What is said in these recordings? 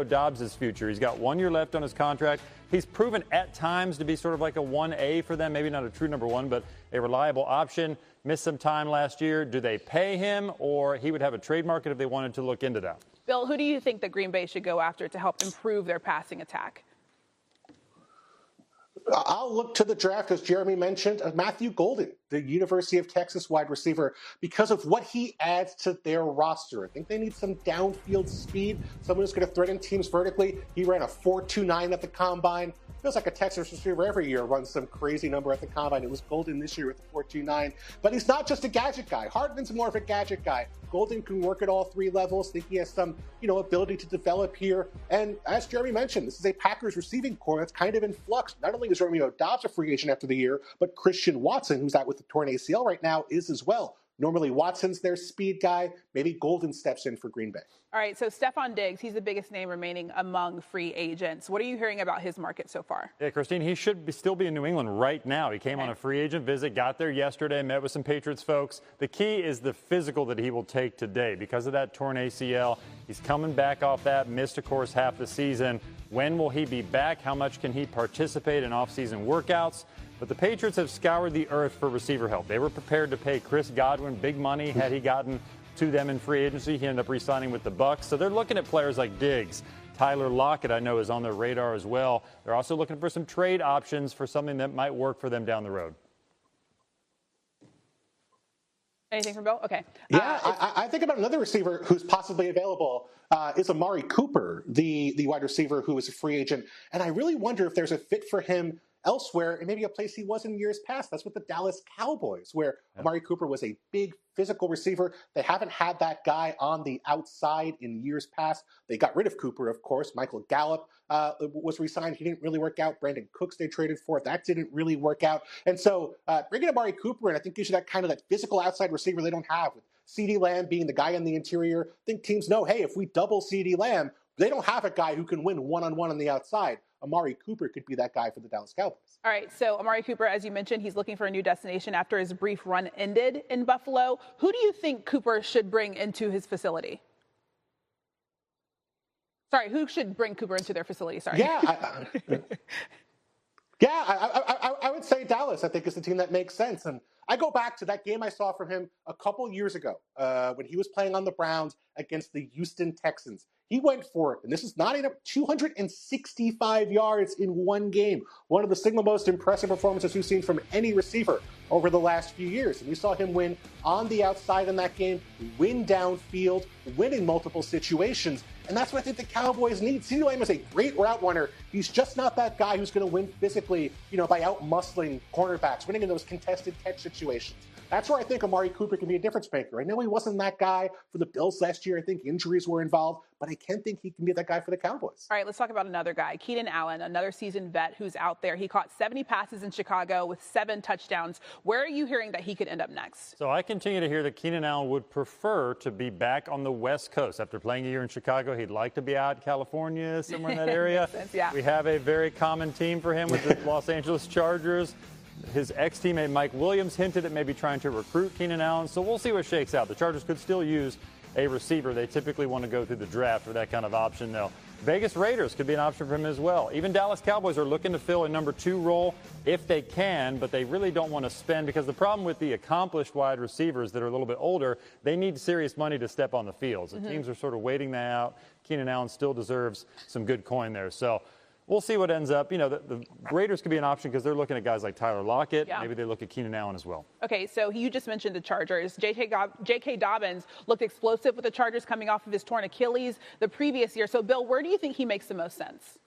Dobbs' future. He's got 1 year left on his contract. He's proven at times to be sort of like a 1A for them, maybe not a true number one, but a reliable option. Missed some time last year. Do they pay him, or he would have a trade market if they wanted to look into that? Bill, who do you think that Green Bay should go after to help improve their passing attack? I'll look to the draft, as Jeremy mentioned, of Matthew Golden, the University of Texas wide receiver, because of what he adds to their roster. I think they need some downfield speed, someone who's going to threaten teams vertically. He ran a 4.29 at the combine. Feels like a Texas receiver every year runs some crazy number at the combine. It was Golden this year with the 4.29. But he's not just a gadget guy. Hardman's more of a gadget guy. Golden can work at all three levels. I think he has some, ability to develop here. And as Jeremy mentioned, this is a Packers receiving corps that's kind of in flux. Not only is Romeo Dobbs a free agent after the year, but Christian Watson, who's out with the torn ACL right now, is as well. Normally, Watson's their speed guy. Maybe Golden steps in for Green Bay. All right, so Stefon Diggs, he's the biggest name remaining among free agents. What are you hearing about his market so far? Yeah, Christine, he should still be in New England right now. He came on a free agent visit, got there yesterday, met with some Patriots folks. The key is the physical that he will take today. Because of that torn ACL, he's coming back off that, missed, of course, half the season. When will he be back? How much can he participate in offseason workouts? But the Patriots have scoured the earth for receiver help. They were prepared to pay Chris Godwin big money had he gotten to them in free agency. He ended up re-signing with the Bucs. So they're looking at players like Diggs. Tyler Lockett, I know, is on their radar as well. They're also looking for some trade options for something that might work for them down the road. Anything from Bill? Okay. Yeah, I think about another receiver who's possibly available is Amari Cooper, the wide receiver who is a free agent. And I really wonder if there's a fit for him elsewhere, and maybe a place he was in years past. That's with the Dallas Cowboys, where Amari Cooper was a big physical receiver. They haven't had that guy on the outside in years past. They got rid of Cooper, of course. Michael Gallup was re-signed. He didn't really work out. Brandon Cooks they traded for. That didn't really work out. And so bringing Amari Cooper in, I think gives you that kind of that physical outside receiver they don't have. With CeeDee Lamb being the guy in the interior, I think teams know, hey, if we double CeeDee Lamb, they don't have a guy who can win one-on-one on the outside. Amari Cooper could be that guy for the Dallas Cowboys. All right, so Amari Cooper, as you mentioned, he's looking for a new destination after his brief run ended in Buffalo. Who do you think Cooper should bring into his facility? Sorry, who should bring Cooper into their facility? Sorry. Yeah, I would say Dallas, I think, is the team that makes sense. And I go back to that game I saw from him a couple years ago when he was playing on the Browns against the Houston Texans. He went for, and this is not enough, 265 yards in one game. One of the single most impressive performances we've seen from any receiver over the last few years. And we saw him win on the outside in that game, win downfield, win in multiple situations. And that's what I think the Cowboys need. CeeDee Lamb is a great route runner. He's just not that guy who's going to win physically, by out-muscling cornerbacks, winning in those contested catch situations. That's where I think Amari Cooper can be a difference maker. I know he wasn't that guy for the Bills last year. I think injuries were involved, but I can think he can be that guy for the Cowboys. All right, let's talk about another guy, Keenan Allen, another seasoned vet who's out there. He caught 70 passes in Chicago with 7 touchdowns. Where are you hearing that he could end up next? So I continue to hear that Keenan Allen would prefer to be back on the West Coast. After playing a year in Chicago, he'd like to be out in California, somewhere in that area. Makes sense, yeah. We have a very common team for him with the Los Angeles Chargers. His ex-teammate Mike Williams hinted at maybe trying to recruit Keenan Allen, so we'll see what shakes out. The Chargers could still use a receiver. They typically want to go through the draft for that kind of option, though. Vegas Raiders could be an option for him as well. Even Dallas Cowboys are looking to fill a number 2 role if they can, but they really don't want to spend, because the problem with the accomplished wide receivers that are a little bit older, they need serious money to step on the field. So teams are sort of waiting that out. Keenan Allen still deserves some good coin there. So we'll see what ends up. The Raiders could be an option because they're looking at guys like Tyler Lockett. Yeah. Maybe they look at Keenan Allen as well. Okay, so you just mentioned the Chargers. J.K. Dobbins looked explosive with the Chargers coming off of his torn Achilles the previous year. So, Bill, where do you think he makes the most sense?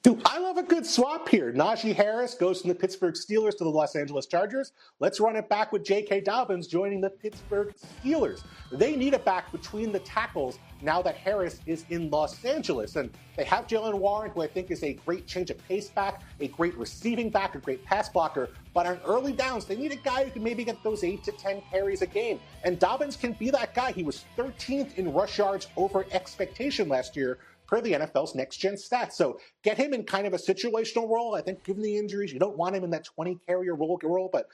Dude, I love a good swap here. Najee Harris goes from the Pittsburgh Steelers to the Los Angeles Chargers. Let's run it back with J.K. Dobbins joining the Pittsburgh Steelers. They need a back between the tackles now that Harris is in Los Angeles. And they have Jalen Warren, who I think is a great change of pace back, a great receiving back, a great pass blocker. But on early downs, they need a guy who can maybe get those 8 to 10 carries a game. And Dobbins can be that guy. He was 13th in rush yards over expectation last year, per the NFL's next-gen stats. So get him in kind of a situational role. I think given the injuries, you don't want him in that 20-carrier role, but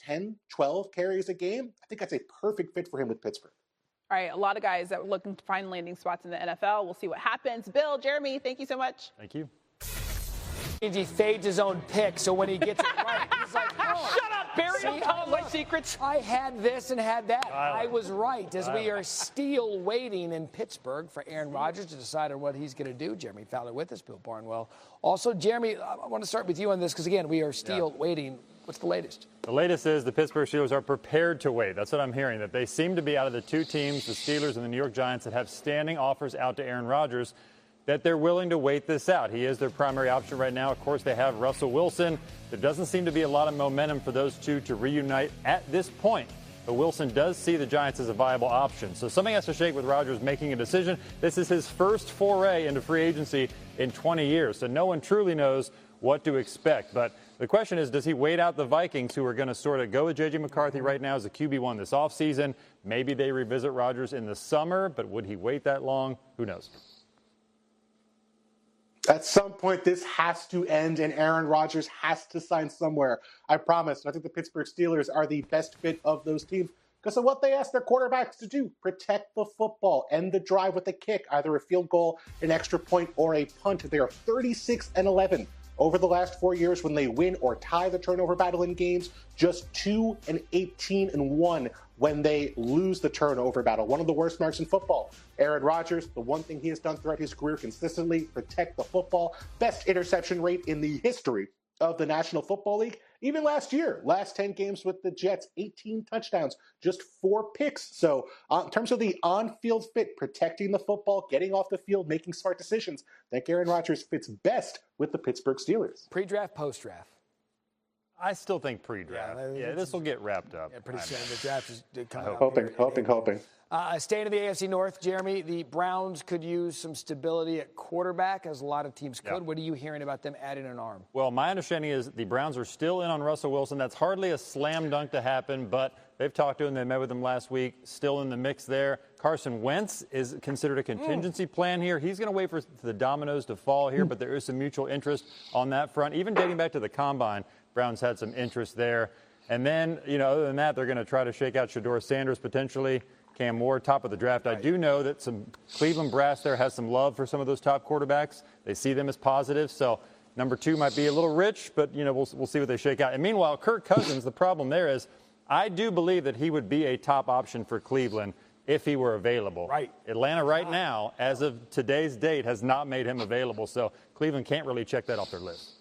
10, 12 carries a game. I think that's a perfect fit for him with Pittsburgh. All right, a lot of guys that were looking to find landing spots in the NFL. We'll see what happens. Bill, Jeremy, thank you so much. Thank you. He fades his own pick, so when he gets it right, he's like, oh, shut up, Barry. Don't tell him my secrets. I had this and had that. I was right, as we are still waiting in Pittsburgh for Aaron Rodgers to decide on what he's going to do. Jeremy Fowler with us, Bill Barnwell. Also, Jeremy, I want to start with you on this because, again, we are still waiting. What's the latest? The latest is the Pittsburgh Steelers are prepared to wait. That's what I'm hearing, that they seem to be out of the two teams, the Steelers and the New York Giants, that have standing offers out to Aaron Rodgers, that they're willing to wait this out. He is their primary option right now. Of course, they have Russell Wilson. There doesn't seem to be a lot of momentum for those two to reunite at this point. But Wilson does see the Giants as a viable option. So something has to shake with Rodgers making a decision. This is his first foray into free agency in 20 years. So no one truly knows what to expect. But the question is, does he wait out the Vikings, who are going to sort of go with J.J. McCarthy right now as a QB1 this offseason? Maybe they revisit Rodgers in the summer, but would he wait that long? Who knows? At some point, this has to end, and Aaron Rodgers has to sign somewhere. I promise. I think the Pittsburgh Steelers are the best fit of those teams because of what they ask their quarterbacks to do: protect the football, end the drive with a kick, either a field goal, an extra point, or a punt. They are 36-11 over the last 4 years when they win or tie the turnover battle in games. Just 2-18-1 when they lose the turnover battle. One of the worst marks in football. Aaron Rodgers, the one thing he has done throughout his career consistently, protect the football. Best interception rate in the history of the National Football League. Even last year, last 10 games with the Jets, 18 touchdowns, just 4 picks. So in terms of the on-field fit, protecting the football, getting off the field, making smart decisions, I think Aaron Rodgers fits best with the Pittsburgh Steelers. Pre-draft, post-draft? I still think pre-draft. Yeah, this will get wrapped up. Yeah, pretty soon. The draft is coming up. Hoping. Staying in the AFC North, Jeremy, the Browns could use some stability at quarterback, as a lot of teams could. What are you hearing about them adding an arm? Well, my understanding is the Browns are still in on Russell Wilson. That's hardly a slam dunk to happen, but they've talked to him. They met with him last week. Still in the mix there. Carson Wentz is considered a contingency plan here. He's going to wait for the dominoes to fall here, but there is some mutual interest on that front. Even dating back to the Combine, Browns had some interest there. And then, other than that, they're going to try to shake out Shedeur Sanders potentially. Cam Moore, top of the draft. I do know that some Cleveland brass there has some love for some of those top quarterbacks. They see them as positive. So number 2 might be a little rich, but, we'll see what they shake out. And meanwhile, Kirk Cousins, the problem there is I do believe that he would be a top option for Cleveland if he were available. Right. Atlanta right now, as of today's date, has not made him available. So Cleveland can't really check that off their list.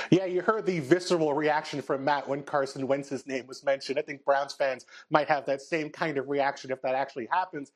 Yeah, you heard the visceral reaction from Matt when Carson Wentz's name was mentioned. I think Browns fans might have that same kind of reaction if that actually happens.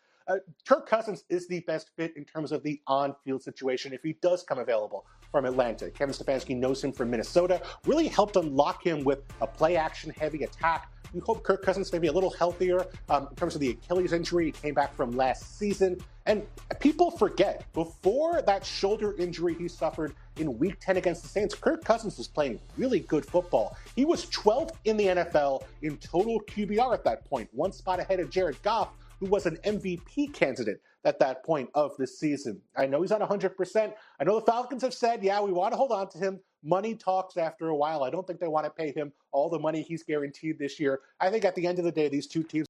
Kirk Cousins is the best fit in terms of the on-field situation if he does come available from Atlanta. Kevin Stefanski knows him from Minnesota, really helped unlock him with a play-action-heavy attack. We hope Kirk Cousins may be a little healthier in terms of the Achilles injury. He came back from last season. And people forget, before that shoulder injury he suffered in Week 10 against the Saints, Kirk Cousins was playing really good football. He was 12th in the NFL in total QBR at that point, one spot ahead of Jared Goff, who was an MVP candidate at that point of the season. I know he's not 100%. I know the Falcons have said, yeah, we want to hold on to him. Money talks after a while. I don't think they want to pay him all the money he's guaranteed this year. I think at the end of the day, these two teams